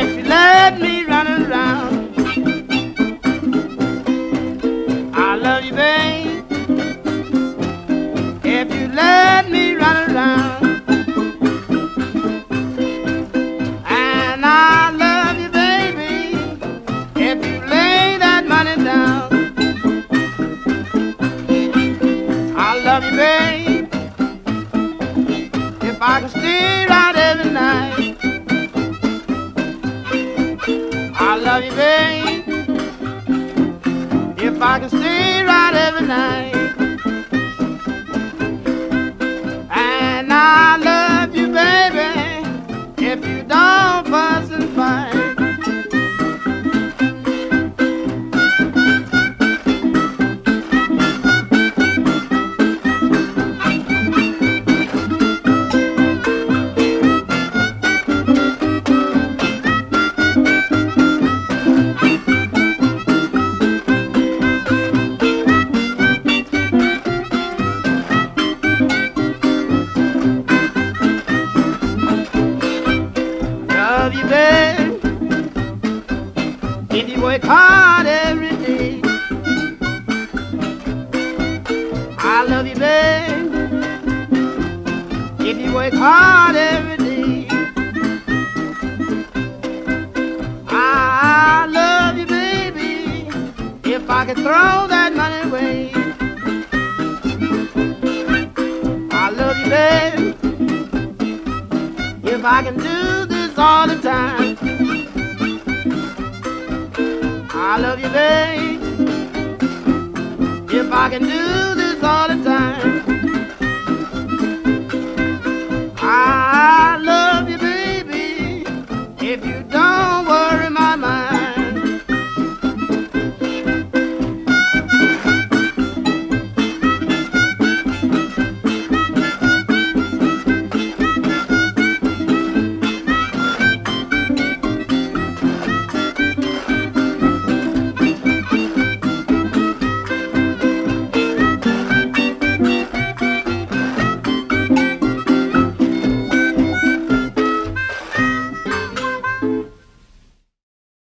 if you let me run around. I love you, babe, if you let me run around. And I love you, baby, if you lay that money down. I love you, babe, if I can stay right every night. I love you, babe, if I can stay right every night. And I love you, baby, if you don't fuss and fight. Love you, babe, if you work hard every day. I love you, babe, if you work hard every day. I love you, baby, if I could throw that money away. I love you, babe, if I can do this all the time. I love you, babe, if I can do this all the time. I love you, baby, if you don't